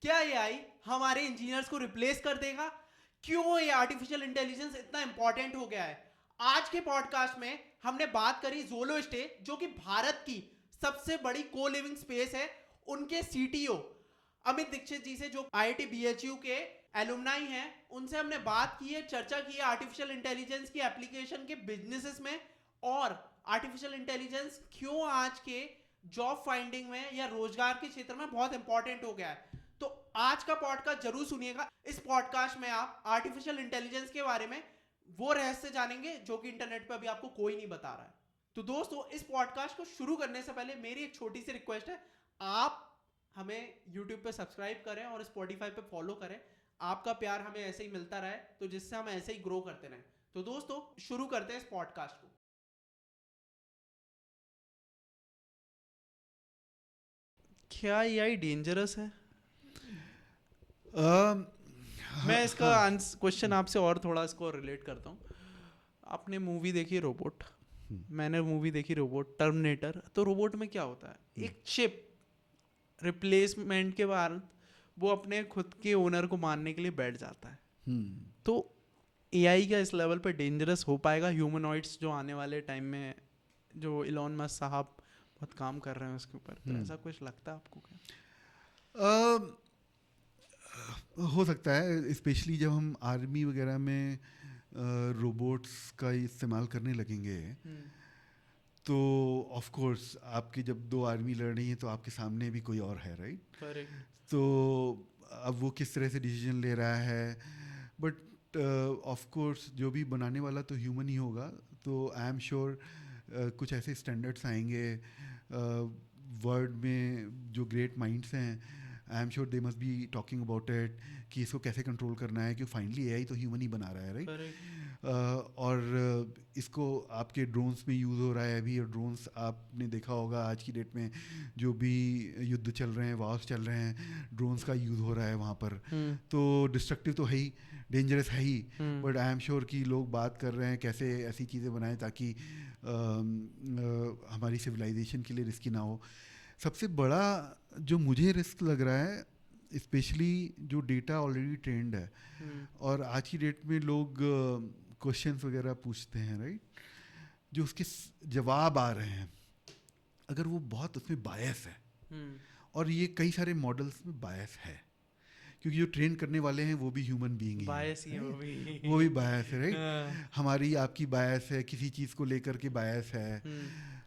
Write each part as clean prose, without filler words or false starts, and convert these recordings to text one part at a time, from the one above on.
क्या एआई हमारे इंजीनियर्स को रिप्लेस कर देगा? क्यों ये आर्टिफिशियल इंटेलिजेंस इतना इंपॉर्टेंट हो गया है? आज के पॉडकास्ट में हमने बात करी ज़ोलो स्टे, जो कि भारत की सबसे बड़ी को लिविंग स्पेस है, उनके सीटीओ अमित दीक्षित जी से, जो आईआईटी बीएचयू के एलुमनाई हैं। उनसे हमने बात की है, चर्चा की है आर्टिफिशियल इंटेलिजेंस की एप्लीकेशन के बिजनेसेस में, और आर्टिफिशियल इंटेलिजेंस क्यों आज के जॉब फाइंडिंग में या रोजगार के क्षेत्र में बहुत इंपॉर्टेंट हो गया है। तो आज का पॉडकास्ट जरूर सुनिएगा। इस पॉडकास्ट में आप आर्टिफिशियल इंटेलिजेंस के बारे में वो रहस्य जानेंगे जो कि इंटरनेट पर अभी आपको कोई नहीं बता रहा है। तो दोस्तों, इस पॉडकास्ट को शुरू करने से पहले मेरी एक छोटी सी रिक्वेस्ट है, आप हमें YouTube पे सब्सक्राइब करें और Spotify पे फॉलो करें। आपका प्यार हमें ऐसे ही मिलता रहे, तो जिससे हम ऐसे ही ग्रो करते रहें। तो दोस्तों, शुरू करते हैं इस पॉडकास्ट को। क्या एआई डेंजरस है? मैं इसका क्वेश्चन आपसे और थोड़ा इसको रिलेट करता हूँ। आपने मूवी देखी रोबोट? मैंने मूवी देखी रोबोट टर्मिनेटर। तो रोबोट में क्या होता है, एक चिप रिप्लेसमेंट के बाद वो अपने खुद के ओनर को मारने के लिए बैठ जाता है। तो एआई क्या इस लेवल पे डेंजरस हो पाएगा? ह्यूमनॉइड्स जो आने वाले टाइम में, जो इलॉन मस्क साहब बहुत काम कर रहे हैं उसके ऊपर, तो ऐसा कुछ लगता है आपको क्या? हो सकता है, स्पेशली जब हम आर्मी वगैरह में रोबोट्स का इस्तेमाल करने लगेंगे, तो ऑफ कोर्स आपकी जब दो आर्मी लड़ रही है तो आपके सामने भी कोई और है, राइट? करेक्ट। तो अब वो किस तरह से डिसीजन ले रहा है, बट ऑफ कोर्स जो भी बनाने वाला तो ह्यूमन ही होगा। तो आई एम श्योर कुछ ऐसे स्टैंडर्ड्स आएंगे वर्ल्ड में, जो ग्रेट माइंड्स हैं, I am sure they must be talking about it, कि इसको कैसे कंट्रोल करना है, क्योंकि फाइनली एआई तो ह्यूमन ही बना रहा है, राइट? और इसको आपके ड्रोन्स में यूज़ हो रहा है अभी। और ड्रोन्स आपने देखा होगा आज की डेट में जो भी युद्ध चल रहे हैं, वार्स चल रहे हैं, ड्रोन्स का यूज़ हो रहा है वहाँ पर। तो डिस्ट्रक्टिव तो है ही, डेंजरस है ही, बट आई एम श्योर कि लोग बात कर रहे हैं कैसे ऐसी चीज़ें बनाएं ताकि हमारी सिविलाइजेशन के लिए रिस्की ना हो। सबसे बड़ा जो मुझे रिस्क लग रहा है, स्पेशली जो डेटा ऑलरेडी ट्रेंड है, और आज की डेट में लोग क्वेश्चंस वगैरह पूछते हैं, राइट? जो उसके जवाब आ रहे हैं, अगर वो बहुत उसमें बायस है, और ये कई सारे मॉडल्स में बायस है, क्योंकि जो ट्रेन करने वाले हैं वो भी ह्यूमन बीइंग ही बायस ही है, है, वो भी बायस है, राइट? हमारी आपकी बायस है, किसी चीज़ को लेकर के बायस है।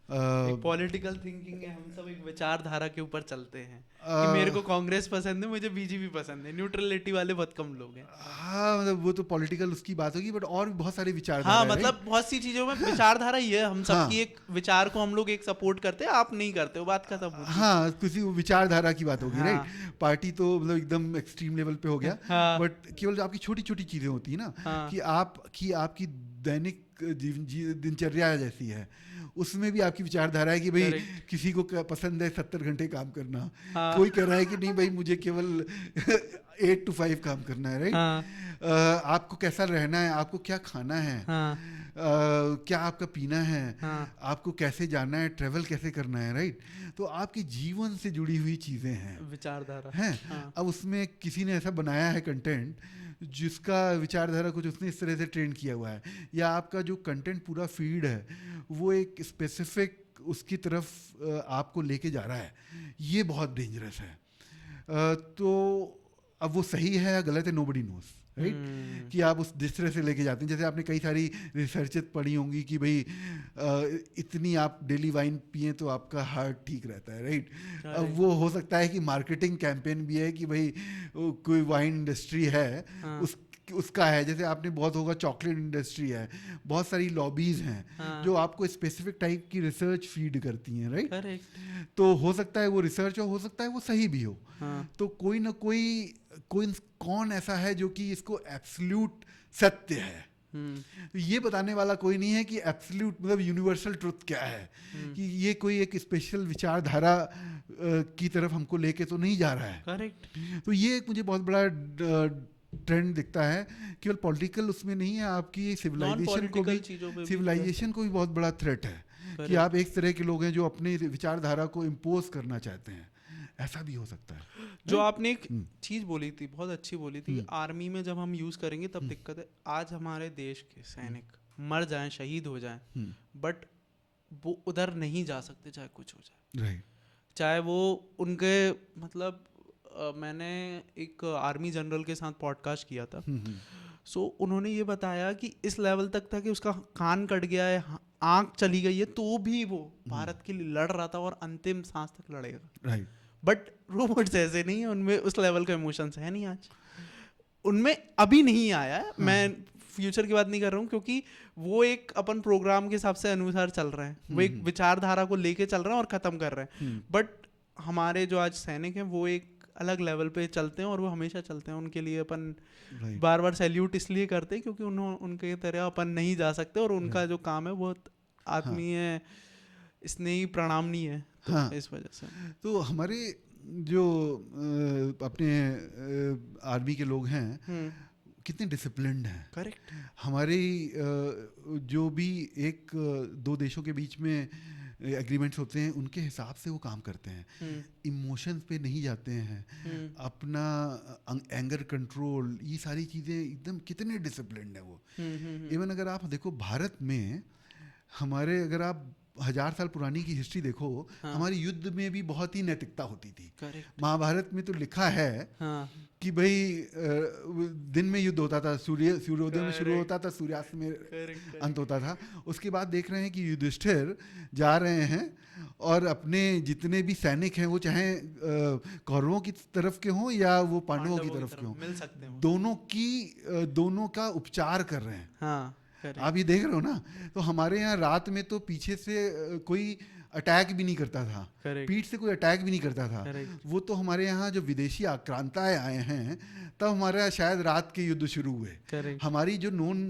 एक पॉलिटिकल थिंकिंग है, हम सब एक विचारधारा के ऊपर चलते हैं कि मेरे को कांग्रेस पसंद है, मुझे बीजेपी पसंद है। न्यूट्रलिटी वाले बहुत कम लोग हैं। हाँ, मतलब वो तो पॉलिटिकल उसकी बात होगी, बट और भी बहुत सारे विचारधारा हाँ, है, मतलब बहुत सी चीजों में विचारधारा ये है, हम सबकी हाँ, एक विचार को हम लोग एक सपोर्ट करते हैं, आप नहीं करते हो, बात खत्म होती। हाँ, किसी विचारधारा की बात होगी, हाँ, राइट? पार्टी तो मतलब एकदम एक्सट्रीम लेवल पे हो गया, हाँ, बट केवल आपकी छोटी छोटी चीज़ें होती है ना, हाँ, कि आपकी दैनिक दिनचर्या जैसी है, उसमें भी आपकी विचारधारा है कि भाई करेक्ट। किसी को पसंद है 70 घंटे काम करना, हाँ, कोई कह रहा है कि नहीं भाई मुझे केवल 8 to 5 काम करना है, राइट? हाँ, आपको कैसा रहना है, आपको क्या खाना है, हाँ, क्या आपका पीना है, हाँ, आपको कैसे जाना है, ट्रेवल कैसे करना है, राइट? तो आपके जीवन से जुड़ी हुई चीज़ें हैं, विचारधारा हैं। हाँ, अब उसमें किसी ने ऐसा बनाया है कंटेंट जिसका विचारधारा कुछ उसने इस तरह से ट्रेंड किया हुआ है, या आपका जो कंटेंट पूरा फीड है वो एक स्पेसिफिक उसकी तरफ आपको लेके जा रहा है, ये बहुत डेंजरस है। तो अब वो सही है या गलत है, नोबडी नोस, राइट? कि आप उस जिस तरह से लेके जाते हैं, जैसे आपने कई सारी रिसर्चेस पढ़ी होंगी कि भाई इतनी आप डेली वाइन पिए तो आपका हार्ट ठीक रहता है, राइट? अब वो हो सकता है कि मार्केटिंग कैंपेन भी है कि भाई कोई वाइन इंडस्ट्री है, उसका है। जैसे आपने बहुत होगा, चॉकलेट इंडस्ट्री है, बहुत सारी लॉबीज हैं जो आपको स्पेसिफिक टाइप की रिसर्च फीड करती हैं, राइट? करेक्ट। तो हो सकता है वो रिसर्च हो सकता है वो सही भी हो। तो कोई ना कोई कौन ऐसा है जो कि इसको एब्सोल्यूट सत्य है, तो ये बताने वाला कोई नहीं है कि एब्सोल्यूट मतलब यूनिवर्सल ट्रुथ क्या है, कि ये कोई एक स्पेशल विचारधारा की तरफ हमको लेके तो नहीं जा रहा है। करेक्ट। तो ये एक मुझे बहुत बड़ा ट्रेंड दिखता है, केवल पॉलिटिकल उसमें नहीं है, आपकी सिविलाइजेशन को भी बहुत बड़ा थ्रेट है कि आप एक तरह के लोग हैं जो अपनी विचारधारा को इम्पोज करना चाहते हैं, ऐसा भी हो सकता है। जो आपने एक चीज बोली थी, बहुत अच्छी बोली थी, आर्मी में जब हम यूज करेंगे तब दिक्कत है। आज हमारे देश के सैनिक मर जाएं, शहीद हो जाएं, बट वो उधर नहीं जा सकते चाहे कुछ हो जाए। राइट। चाहे वो उनके मतलब मैंने एक आर्मी जनरल के साथ पॉडकास्ट किया था। सो उन्होंने ये बताया कि इस लेवल तक था कि उसका कान कट गया है, आंख चली गई है, तो भी वो भारत के लिए लड़ रहा था और अंतिम सांस तक लड़ेगा। राइट। बट रोबोट्स ऐसे नहीं है, उनमें उस लेवल का इमोशंस है नहीं आज, उनमें अभी नहीं आया है। मैं फ्यूचर की बात नहीं कर रहा हूँ, क्योंकि वो एक अपन प्रोग्राम के हिसाब से अनुसार चल रहे हैं, वो एक विचारधारा को लेके चल रहे हैं और खत्म कर रहे हैं। बट हमारे जो आज सैनिक हैं वो एक अलग लेवल पे चलते हैं और वो हमेशा चलते हैं। उनके लिए अपन बार बार सैल्यूट इसलिए करते हैं क्योंकि उनके तरह अपन नहीं जा सकते, और उनका जो काम है वो आत्मीय स्नेही प्रणामनीय है, तो इस वजह से। तो हमारे जो अपने आर्मी के लोग हैं कितने डिसिप्लिन्ड हैं। करेक्ट। हमारी जो भी एक दो देशों के बीच में एग्रीमेंट्स होते हैं उनके हिसाब से वो काम करते हैं, इमोशंस पे नहीं जाते हैं, अपना एंगर कंट्रोल, ये सारी चीज़ें एकदम कितने डिसिप्लिन्ड है वो। इवन अगर आप देखो भारत में हमारे, अगर आप 1000 साल पुरानी की हिस्ट्री देखो, हमारी युद्ध में भी बहुत ही नैतिकता होती थी। महाभारत में तो लिखा है कि भाई दिन में युद्ध होता था, सूर्योदय में शुरू होता था, सूर्यास्त में अंत होता था। उसके बाद देख रहे हैं कि युधिष्ठिर जा रहे हैं और अपने जितने भी सैनिक हैं वो चाहे कौरवों की तरफ के हों या वो पांडवों की तरफ के हों, दोनों का उपचार कर रहे हैं। आप ये देख रहे हो ना। तो हमारे यहाँ रात में तो पीछे से कोई अटैक भी नहीं करता था, पीठ से कोई अटैक भी नहीं करता था। वो तो हमारे यहाँ जो विदेशी आक्रांताएं आए हैं तब हमारे शायद रात के युद्ध शुरू हुए। हमारी जो नॉन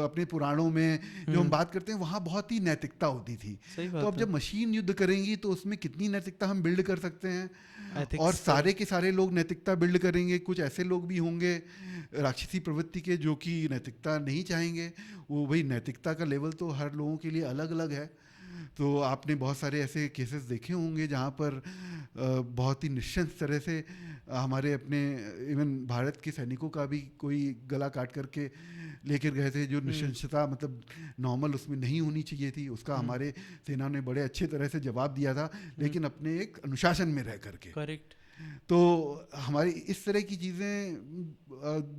अपने पुराणों में जो हम बात करते हैं वहाँ बहुत ही नैतिकता होती थी। तो अब जब मशीन युद्ध करेंगी तो उसमें कितनी नैतिकता हम बिल्ड कर सकते हैं, और सारे के सारे लोग नैतिकता बिल्ड करेंगे। कुछ ऐसे लोग भी होंगे राक्षसी प्रवृत्ति के जो कि नैतिकता नहीं चाहेंगे। वो भाई नैतिकता का लेवल तो हर लोगों के लिए अलग अलग है। तो आपने बहुत सारे ऐसे केसेस देखे होंगे जहाँ पर बहुत ही निश्चित तरह से हमारे अपने इवन भारत के सैनिकों का भी कोई गला काट करके लेकर गए थे, जो निश्चितता मतलब नॉर्मल उसमें नहीं होनी चाहिए थी। उसका हमारे सेना ने बड़े अच्छे तरह से जवाब दिया था, लेकिन अपने एक अनुशासन में रह करके। करेक्ट। तो हमारी इस तरह की चीज़ें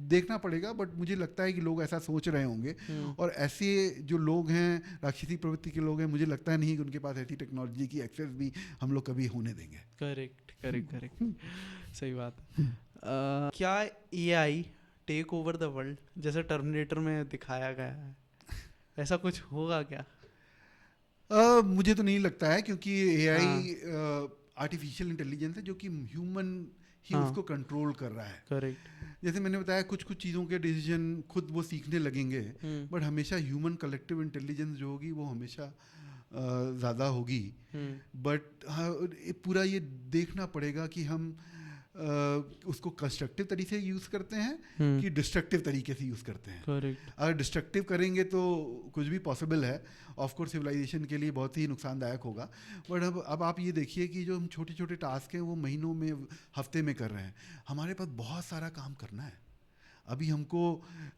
देखना पड़ेगा। बट मुझे लगता है कि लोग ऐसा सोच रहे होंगे, और ऐसे जो लोग हैं राक्षसी प्रवृत्ति के लोग हैं, मुझे लगता है नहीं कि उनके पास ऐसी टेक्नोलॉजी की एक्सेस भी हम लोग कभी होने देंगे। करेक्ट करेक्ट करेक्ट सही बात। क्या AI tech over the world जैसे टर्मिनेटर में दिखाया गया है, ऐसा कुछ होगा क्या? मुझे तो नहीं लगता है, क्योंकि एआई आर्टिफिशियल इंटेलिजेंस है जो कि ह्यूमन ही उसको कंट्रोल कर रहा है। करेक्ट। जैसे मैंने बताया कुछ चीज़ों के डिसीजन खुद वो सीखने लगेंगे, बट हमेशा ह्यूमन कलेक्टिव इंटेलिजेंस जो होगी वो हमेशा ज़्यादा होगी। बट हाँ, पूरा ये देखना पड़ेगा कि हम उसको कंस्ट्रक्टिव तरीके से यूज़ करते हैं कि डिस्ट्रक्टिव तरीके से यूज़ करते हैं। करेक्ट। अगर डिस्ट्रक्टिव करेंगे तो कुछ भी पॉसिबल है, ऑफ कोर्स सिविलाइजेशन के लिए बहुत ही नुकसानदायक होगा। बट अब आप ये देखिए कि जो हम छोटे छोटे टास्क हैं वो महीनों में, हफ्ते में कर रहे हैं। हमारे पास बहुत सारा काम करना है। अभी हमको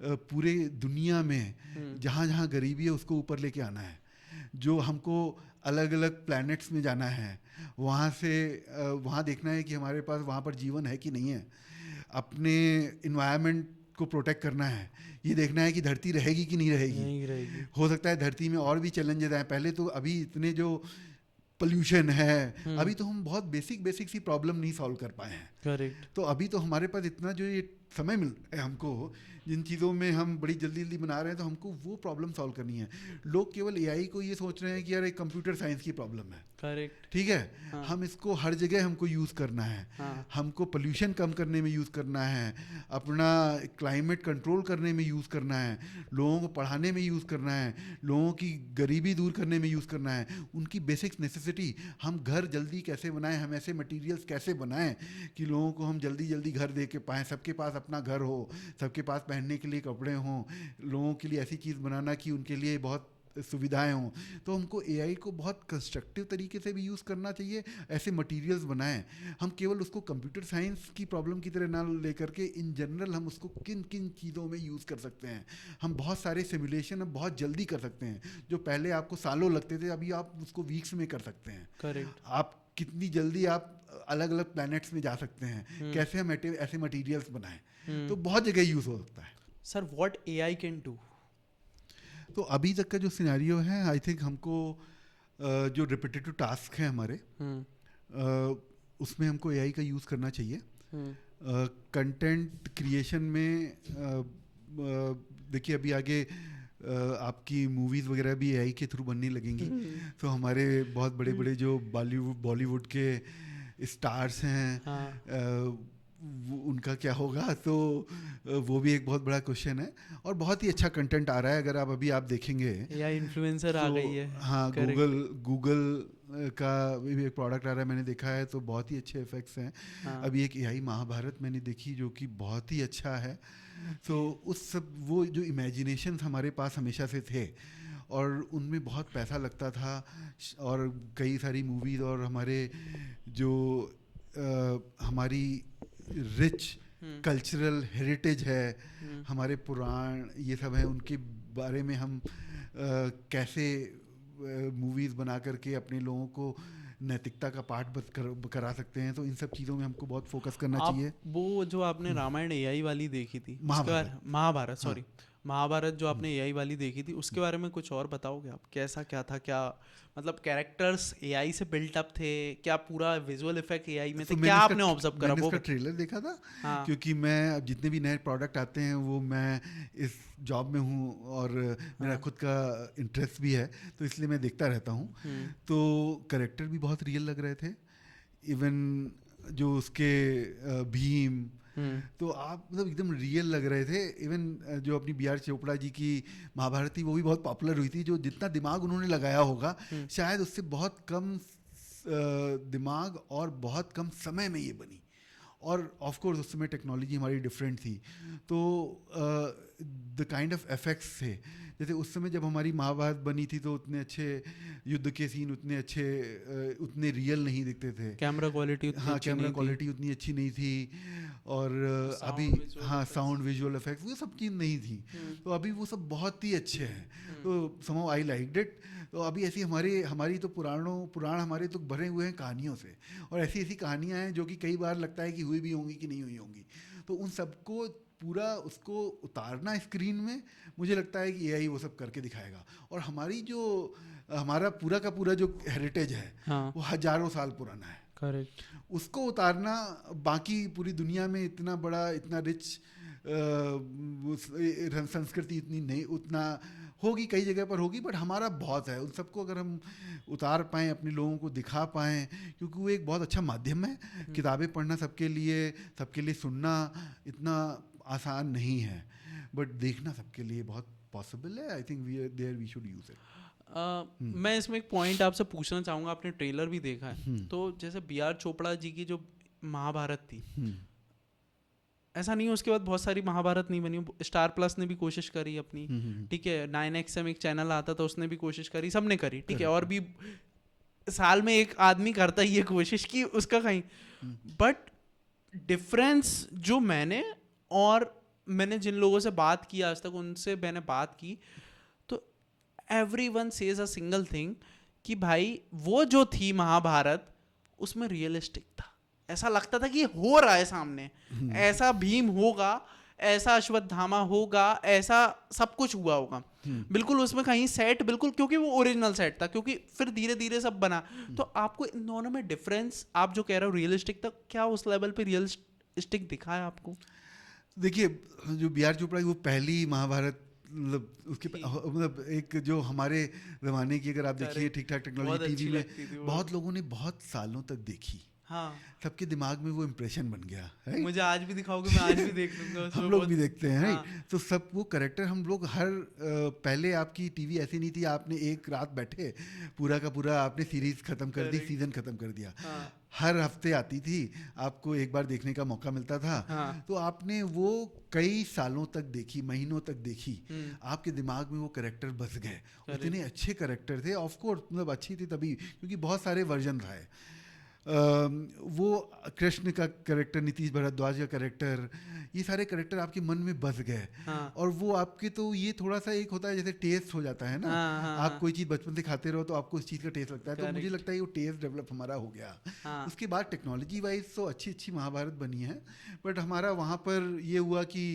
पूरे दुनिया में जहाँ जहाँ गरीबी है उसको ऊपर लेके आना है। जो हमको अलग अलग प्लैनेट्स में जाना है, वहाँ से वहाँ देखना है कि हमारे पास वहाँ पर जीवन है कि नहीं है। अपने इन्वायरमेंट को प्रोटेक्ट करना है, ये देखना है कि धरती रहेगी कि नहीं रहेगी। हो सकता है धरती में और भी चैलेंजेस आए। पहले तो अभी इतने जो पोल्यूशन है, अभी तो हम बहुत बेसिक सी प्रॉब्लम नहीं सॉल्व कर पाए हैं। करेक्ट। तो अभी तो हमारे पास इतना जो ये समय मिल रहा है हमको, जिन चीज़ों में हम बड़ी जल्दी जल्दी बना रहे हैं, तो हमको वो प्रॉब्लम सॉल्व करनी है। लोग केवल एआई को ये सोच रहे हैं कि यार एक कंप्यूटर साइंस की प्रॉब्लम है। करेक्ट। ठीक है। हाँ। हम इसको हर जगह हमको यूज़ करना है। हाँ। हमको पोल्यूशन कम करने में यूज़ करना है, अपना क्लाइमेट कंट्रोल करने में यूज़ करना है, लोगों को पढ़ाने में यूज़ करना है, लोगों की गरीबी दूर करने में यूज़ करना है। उनकी बेसिक नेसेसिटी, हम घर जल्दी कैसे बनाएं, हम ऐसे मटेरियल्स कैसे बनाएं कि लोगों को हम जल्दी जल्दी घर दे के पाएँ, सबके पास अपना घर हो, सबके पास पहनने के लिए कपड़े हों, लोगों के लिए ऐसी चीज़ बनाना कि उनके लिए बहुत सुविधाएं हों, तो हमको एआई को बहुत कंस्ट्रक्टिव तरीके से भी यूज़ करना चाहिए। ऐसे मटेरियल्स बनाएं, हम केवल उसको कंप्यूटर साइंस की प्रॉब्लम की तरह ना लेकर के इन जनरल हम उसको किन किन चीज़ों में यूज़ कर सकते हैं। हम बहुत सारे सिमुलेशन अब बहुत जल्दी कर सकते हैं, जो पहले आपको सालों लगते थे अभी आप उसको वीक्स में कर सकते हैं। करेक्ट। आप कितनी जल्दी आप अलग अलग प्लैनेट्स में जा सकते हैं, कैसे हम ऐसे मटेरियल्स बनाएं, तो बहुत जगह यूज़ हो सकता है। Sir what AI can do? तो अभी तक का जो सिनेरियो है, आई थिंक हमको जो रिपीटेटिव टास्क हैं हमारे, उसमें हमको एआई का यूज़ करना चाहिए। कंटेंट क्रिएशन में देखिए अभी आगे आपकी मूवीज़ वगैरह भी एआई के थ्रू बनने लगेंगी, तो हमारे बहुत बड़े बड़े जो बॉलीवुड के स्टार्स हैं, उनका क्या होगा, तो वो भी एक बहुत बड़ा क्वेश्चन है। और बहुत ही अच्छा कंटेंट आ रहा है, अगर आप देखेंगे एआई इन्फ्लुएंसर आ गई है। हाँ, गूगल का भी एक प्रोडक्ट आ रहा है, मैंने देखा है, तो बहुत ही अच्छे इफेक्ट्स हैं। अभी एक एआई महाभारत मैंने देखी जो कि बहुत ही अच्छा है। तो उस सब वो जो इमेजिनेशन हमारे पास हमेशा से थे और उनमें बहुत पैसा लगता था, और कई सारी मूवीज़ और हमारे जो हमारी रिच कल्चरल हेरिटेज है, हमारे पुराण ये सब है, उनके बारे में हम कैसे मूवीज़ बना करके अपने लोगों को नैतिकता का पाठ करा सकते हैं, तो इन सब चीज़ों में हमको बहुत फोकस करना चाहिए। वो जो आपने रामायण एआई वाली देखी थी, महाभारत सॉरी महाभारत जो आपने एआई वाली देखी थी, उसके बारे में कुछ और बताओगे आप? कैसा क्या था, क्या मतलब कैरेक्टर्स एआई से बिल्ट अप थे, क्या पूरा विजुअल इफेक्ट एआई में थे, क्या आपने ऑब्जर्व करा? मैंने इसका ट्रेलर देखा था। हाँ। क्योंकि मैं अब जितने भी नए प्रोडक्ट आते हैं वो मैं इस जॉब में हूँ और मेरा खुद का इंटरेस्ट भी है, तो इसलिए मैं देखता रहता हूँ। तो कैरेक्टर भी बहुत रियल लग रहे थे, इवन जो उसके भीम, तो आप मतलब एकदम रियल लग रहे थे। इवन जो अपनी बी आर चोपड़ा जी की महाभारत थी वो भी बहुत पॉपुलर हुई थी, जो जितना दिमाग उन्होंने लगाया होगा शायद उससे बहुत कम दिमाग और बहुत कम समय में ये बनी। और ऑफ कोर्स उस समय टेक्नोलॉजी हमारी डिफरेंट थी, तो द काइंड ऑफ इफेक्ट्स थे, जैसे उस समय जब हमारी महाभारत बनी थी तो उतने अच्छे युद्ध के सीन उतने अच्छे उतने रियल नहीं दिखते थे, कैमरा क्वालिटी कैमरा क्वालिटी उतनी अच्छी नहीं थी, और अभी साउंड विजुअल इफेक्ट्स वो सब चीज़ नहीं थी, तो अभी वो सब बहुत ही अच्छे हैं, तो समहाउ आई लाइक्ड इट। तो अभी ऐसी हमारी तो पुराण हमारे तो भरे हुए हैं कहानियों से, और ऐसी ऐसी कहानियाँ हैं जो कि कई बार लगता है कि हुई भी होंगी कि नहीं हुई होंगी, तो उन सबको पूरा उसको उतारना स्क्रीन में, मुझे लगता है कि एआई वो सब करके दिखाएगा। और हमारा पूरा का पूरा जो हेरिटेज है, वो हजारों साल पुराना है। करेक्ट। उसको उतारना, बाकी पूरी दुनिया में इतना बड़ा इतना रिच संस्कृति इतनी नहीं, उतना होगी कई जगह पर होगी, बट हमारा बहुत है। उन सबको अगर हम उतार पाएँ, अपने लोगों को दिखा पाएँ, क्योंकि वो एक बहुत अच्छा माध्यम है। किताबें पढ़ना सबके लिए सुनना इतना आसान नहीं है, बट देखना सबके लिए बहुत पॉसिबल है। I think we should use it. मैं इसमें एक पॉइंट आपसे पूछना चाहूँगा, आपने ट्रेलर भी देखा है, तो जैसे बी आर चोपड़ा जी की जो महाभारत थी, ऐसा नहीं है उसके बाद बहुत सारी महाभारत नहीं बनी, स्टार प्लस ने भी कोशिश करी अपनी, ठीक है, 9XM एक चैनल आता था उसने भी कोशिश करी, सबने करी, ठीक है, और भी साल में एक आदमी करता ही ये कोशिश कि उसका कहीं, बट डिफरेंस जो मैंने जिन लोगों से बात की आज तक, उनसे मैंने बात की, तो everyone says a single thing कि भाई वो जो थी महाभारत उसमें रियलिस्टिक था, ऐसा लगता था कि हो रहा है सामने, ऐसा भीम होगा, ऐसा अश्वत्थामा होगा, ऐसा सब कुछ हुआ होगा, बिल्कुल उसमें कहीं सेट, बिल्कुल, क्योंकि वो ओरिजिनल सेट था, क्योंकि फिर धीरे धीरे सब बना। तो आपको इन दोनों में डिफरेंस, आप जो कह रहे हो रियलिस्टिक था, क्या उस लेवल पे रियलिस्टिक दिखा है आपको? देखिए, जो बी आर चोपड़ा की वो पहली महाभारत, मतलब उसके मतलब एक जो हमारे ज़माने की, अगर आप देखिए ठीक ठाक टेक्नोलॉजी टीवी में बहुत लोगों ने बहुत सालों तक देखी, हाँ, सबके दिमाग में वो इम्प्रेशन बन गया है। मुझे आज भी दिखाओगे, मैं आज भी देख लूंगा उसमें। हम लोग बहुत- भी देखते हैं हाँ, right? तो सब वो करेक्टर हम लोग हर पहले आपकी टीवी ऐसी नहीं थी आपने एक रात बैठे पूरा का पूरा आपने सीरीज खत्म कर दी, Correct. सीजन खत्म कर दिया। हाँ, हर हफ्ते आती थी, आपको एक बार देखने का मौका मिलता था। हाँ, तो आपने वो कई सालों तक देखी, महीनों तक देखी, आपके दिमाग में वो करेक्टर बस गए। इतने अच्छे करेक्टर थे, ऑफ कोर्स मतलब अच्छी थी तभी क्योंकि बहुत सारे वर्जन आए। वो कृष्ण का करेक्टर, नीतीश भारद्वाज का करेक्टर, ये सारे करेक्टर आपके मन में बस गए। हाँ, और वो आपके तो ये थोड़ा सा एक होता है जैसे टेस्ट हो जाता है ना। हाँ, हाँ, आप कोई चीज़ बचपन से खाते रहो तो आपको उस चीज़ का टेस्ट लगता है। तो मुझे Correct. लगता है वो टेस्ट डेवलप हमारा हो गया। हाँ, उसके बाद टेक्नोलॉजी वाइज तो अच्छी अच्छी महाभारत बनी है, बट हमारा वहाँ पर ये हुआ कि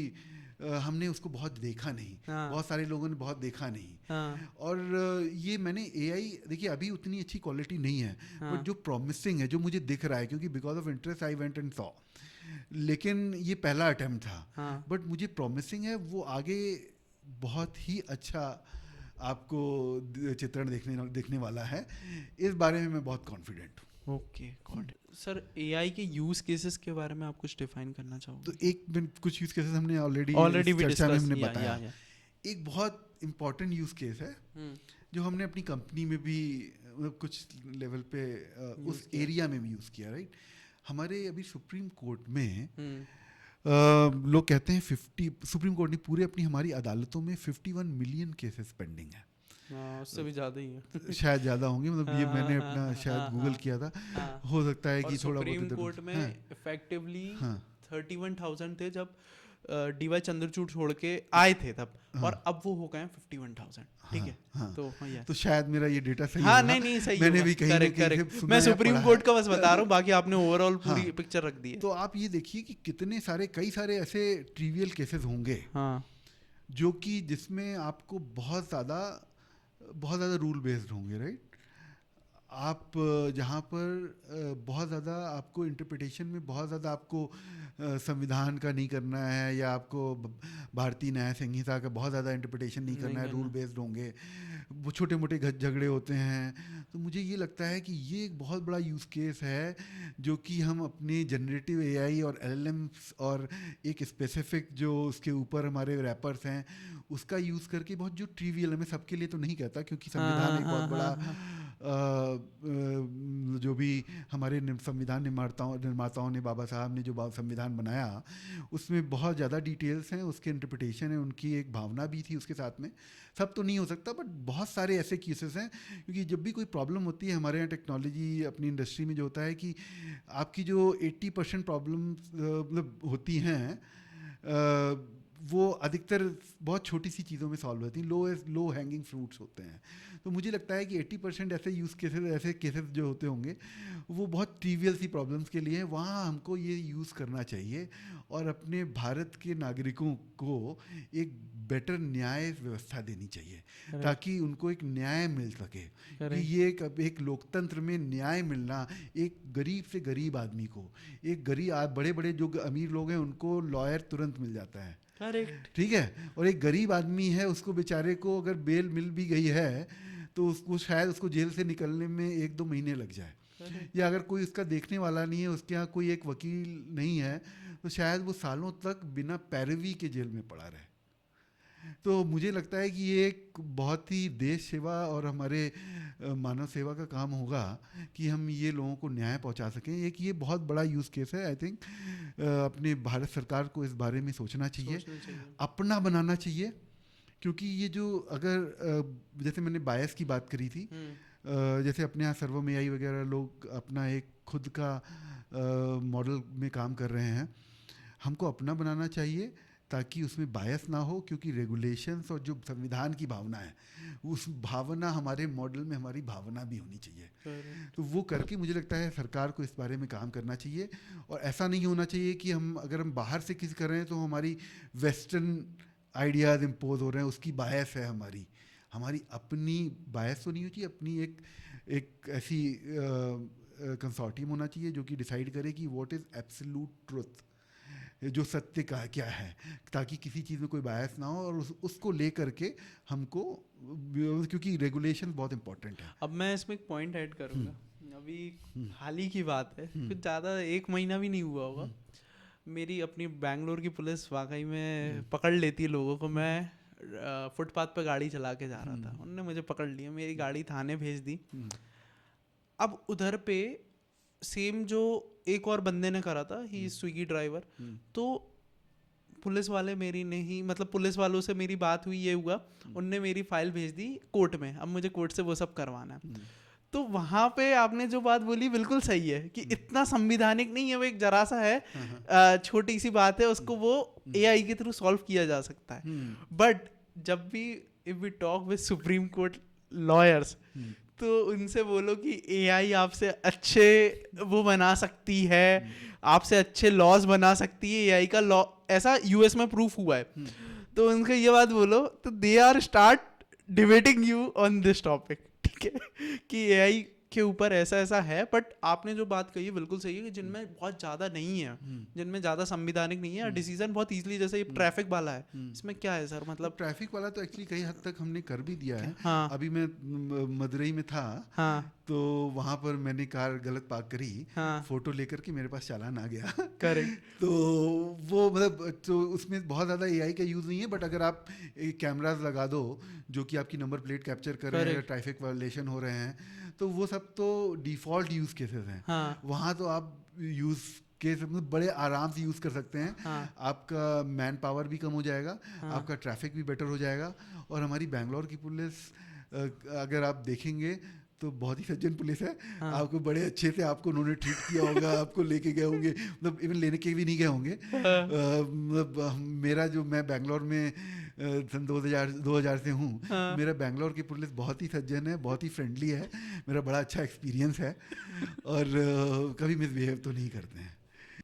हमने उसको बहुत देखा नहीं। हाँ, बहुत सारे लोगों ने बहुत देखा नहीं। हाँ, और ये मैंने एआई देखिए अभी उतनी अच्छी क्वालिटी नहीं है, हाँ, बट जो प्रॉमिसिंग है, जो मुझे दिख रहा है, क्योंकि because of interest I went and saw, लेकिन ये पहला अटेम्प्ट था, हाँ, बट मुझे प्रॉमिसिंग है वो आगे बहुत ही अच्छा आपको चित्रण देखने वाला है। इस बारे में मैं बहुत कॉन्फिडेंट हूँ। Okay got. सर एआई के यूज केसेस के बारे में आप कुछ डिफाइन करना चाहोगे? तो एक मिनट, कुछ यूज केसेस हमने ऑलरेडी भी चर्चा में डिस्कस हमने किया, बताया। एक बहुत इम्पॉर्टेंट यूज केस है हम्म, जो हमने अपनी कंपनी में भी मतलब कुछ लेवल पे उस किया। एरिया में भी यूज़ किया, राइट। हमारे अभी सुप्रीम कोर्ट में हम्म, लोग कहते हैं 50, सुप्रीम कोर्ट ने पूरे अपनी हमारी अदालतों में 51 मिलियन केसेस पेंडिंग है। हाँ, उससे भी ज़्यादा ही है। शायद ज़्यादा होंगे, मतलब ये हाँ, मैंने हाँ, अपना हाँ, शायद हाँ, गूगल हाँ, किया था। हाँ, हो सकता है और कि थोड़ा बहुत सुप्रीम इधर कोर्ट में हाँ, इफेक्टिवली हाँ, 31,000 थे जब डीवाई चंद्रचूड़ छोड़ के आए थे तब, हाँ, और अब वो हो गए हैं 51,000। ठीक है, हाँ, तो हाँ यार, तो शायद मेरा ये डेटा सही हाँ, होगा। नहीं नहीं सही मैंने होगा। भी कहीं ना करेक्ट कहीं से करेक्ट, सुना मैं या सुप्रीम पढ़ा कोर्ट है। का बस बता रहा हूँ, बाकी आपने ओवरऑल पूरी हाँ, पिक्चर रख दी है। तो आप ये देखिए कि कितने सारे ऐसे ट्रिवियल केसेस होंगे हाँ, जो कि जिसमें आपको बहुत ज़्यादा रूल बेस्ड होंगे, राइट। आप जहाँ पर बहुत ज़्यादा आपको इंटरप्रिटेशन में बहुत ज़्यादा आपको संविधान का नहीं करना है, या आपको भारतीय न्याय संहिता का बहुत ज़्यादा इंटरप्रिटेशन नहीं करना है, रूल बेस्ड होंगे, वो छोटे मोटे झगड़े होते हैं। तो मुझे ये लगता है कि ये एक बहुत बड़ा यूज़ केस है जो कि हम अपने जनरेटिव एआई और एलएलएम्स और एक स्पेसिफिक जो उसके ऊपर हमारे रैपर्स हैं उसका यूज़ करके, बहुत जो ट्रिवियल है, मैं सबके लिए तो नहीं कहता क्योंकि संविधान एक बहुत बड़ा जो भी हमारे संविधान निर्माताओं ने, बाबा साहब ने जो संविधान बनाया उसमें बहुत ज़्यादा डिटेल्स हैं, उसके इंटरप्रिटेशन है, उनकी एक भावना भी थी उसके साथ में। सब तो नहीं हो सकता, बट बहुत सारे ऐसे केसेस हैं, क्योंकि जब भी कोई प्रॉब्लम होती है हमारे यहाँ टेक्नोलॉजी अपनी इंडस्ट्री में जो होता है कि आपकी जो 80% प्रॉब्लम मतलब होती हैं वो अधिकतर बहुत छोटी सी चीज़ों में सॉल्व होती हैं, लो हैंगिंग फ्रूट्स होते हैं। तो मुझे लगता है कि 80% ऐसे केसेस जो होते होंगे वो बहुत ट्रिवियल सी प्रॉब्लम्स के लिए हैं, वहाँ हमको ये यूज़ करना चाहिए और अपने भारत के नागरिकों को एक बेटर न्याय व्यवस्था देनी चाहिए ताकि उनको एक न्याय मिल सके। कि ये एक लोकतंत्र में न्याय मिलना, एक गरीब से गरीब आदमी को, एक गरीब बड़े बड़े जो अमीर लोग हैं उनको लॉयर तुरंत मिल जाता है, ठीक है, और एक गरीब आदमी है उसको बेचारे को अगर बेल मिल भी गई है तो उसको शायद उसको जेल से निकलने में 1-2 महीने लग जाए, या अगर कोई उसका देखने वाला नहीं है, उसके यहाँ कोई एक वकील नहीं है, तो शायद वो सालों तक बिना पैरवी के जेल में पड़ा रहे। तो मुझे लगता है कि ये एक बहुत ही देश सेवा और हमारे मानव सेवा का काम होगा कि हम ये लोगों को न्याय पहुंचा सकें। एक ये बहुत बड़ा यूज़ केस है। आई थिंक अपने भारत सरकार को इस बारे में सोचना चाहिए, अपना बनाना चाहिए, क्योंकि ये जो अगर जैसे मैंने बायस की बात करी थी, जैसे अपने यहाँ सर्वो में आई वगैरह लोग अपना एक खुद का मॉडल में काम कर रहे हैं, हमको अपना बनाना चाहिए ताकि उसमें बायस ना हो, क्योंकि रेगुलेशंस और जो संविधान की भावना है उस भावना हमारे मॉडल में हमारी भावना भी होनी चाहिए। तो वो करके मुझे लगता है सरकार को इस बारे में काम करना चाहिए, और ऐसा नहीं होना चाहिए कि अगर हम बाहर से किसी कर रहे हैं तो हमारी वेस्टर्न आइडियाज़ इम्पोज हो रहे हैं, उसकी बायस है हमारी अपनी बायस तो नहीं होती, अपनी एक ऐसी कंसोर्टियम होना चाहिए जो कि डिसाइड करे कि व्हाट इज़ एब्सोल्यूट ट्रुथ, जो सत्य का क्या है, ताकि किसी चीज़ में कोई बायस ना हो, और उसको ले करके हमको, क्योंकि रेगुलेशन बहुत इंपॉर्टेंट है। अब मैं इसमें एक पॉइंट ऐड करूँगा, अभी हाल ही की बात है, कुछ ज़्यादा 1 महीना भी नहीं हुआ होगा, मेरी अपनी बैंगलोर की पुलिस वाकई में पकड़ लेती है लोगों को। मैं फुटपाथ पे गाड़ी चला के जा रहा था, उन्होंने मुझे पकड़ लिया, मेरी गाड़ी थाने भेज दी। अब उधर पे सेम जो एक और बंदे ने करा था, ही स्विगी ड्राइवर, तो पुलिस वाले मेरी नहीं, मतलब पुलिस वालों से मेरी बात हुई, ये हुआ, उनने मेरी फाइल भेज दी कोर्ट में, अब मुझे कोर्ट से वो सब करवाना है। तो वहाँ पे आपने जो बात बोली बिल्कुल सही है कि इतना संविधानिक नहीं है, वो एक जरा सा है, छोटी सी बात है, उसको वो एआई के थ्रू सॉल्व किया जा सकता है। बट जब भी if we talk with supreme court lawyers, तो उनसे बोलो कि एआई आपसे अच्छे वो बना सकती है, आपसे अच्छे लॉज बना सकती है, एआई का लॉ ऐसा यूएस में प्रूफ हुआ है, तो उनको ये बात बोलो तो they are start debating you on this topic, ठीक है, कि एआई के ऊपर ऐसा ऐसा है। बट आपने जो बात कही है बिल्कुल सही है कि जिनमें बहुत ज़्यादा नहीं है, जिनमें ज़्यादा संविधानिक नहीं है, डिसीजन बहुत इजीली, जैसे ये ट्रैफिक वाला है, इसमें क्या है सर, मतलब ट्रैफिक वाला तो एक्चुअली कई हद तक हमने कर भी दिया है। हाँ, अभी मैं मदुरई में था, हाँ, तो वहाँ पर मैंने कार गलत पार्क करी, हाँ, फोटो लेकर के मेरे पास चालान आ गया। करेक्ट। तो वो मतलब तो उसमें बहुत ज़्यादा एआई का यूज़ नहीं है, बट अगर आप कैमराज लगा दो जो कि आपकी नंबर प्लेट कैप्चर कर रहे हैं, ट्रैफिक वायलेशन हो रहे हैं, तो वो सब तो डिफ़ॉल्ट यूज़ केसेस हैं। हाँ, वहाँ तो आप यूज़ केस मतलब बड़े आराम से यूज़ कर सकते हैं। हाँ, आपका मैन पावर भी कम हो जाएगा, हाँ, आपका ट्रैफिक भी बेटर हो जाएगा। और हमारी बैंगलोर की पुलिस अगर आप देखेंगे तो बहुत ही सज्जन पुलिस है। हाँ, आपको बड़े अच्छे से आपको उन्होंने ट्रीट किया होगा, आपको लेके गए होंगे, मतलब इवन लेने के भी नहीं गए होंगे। मतलब मेरा जो मैं बैंगलोर में सन 2000 से हूँ, हाँ। मेरा बैंगलोर की पुलिस बहुत ही सज्जन है, बहुत ही फ्रेंडली है, मेरा बड़ा अच्छा एक्सपीरियंस है, और कभी मिसबिहेव तो नहीं करते हैं।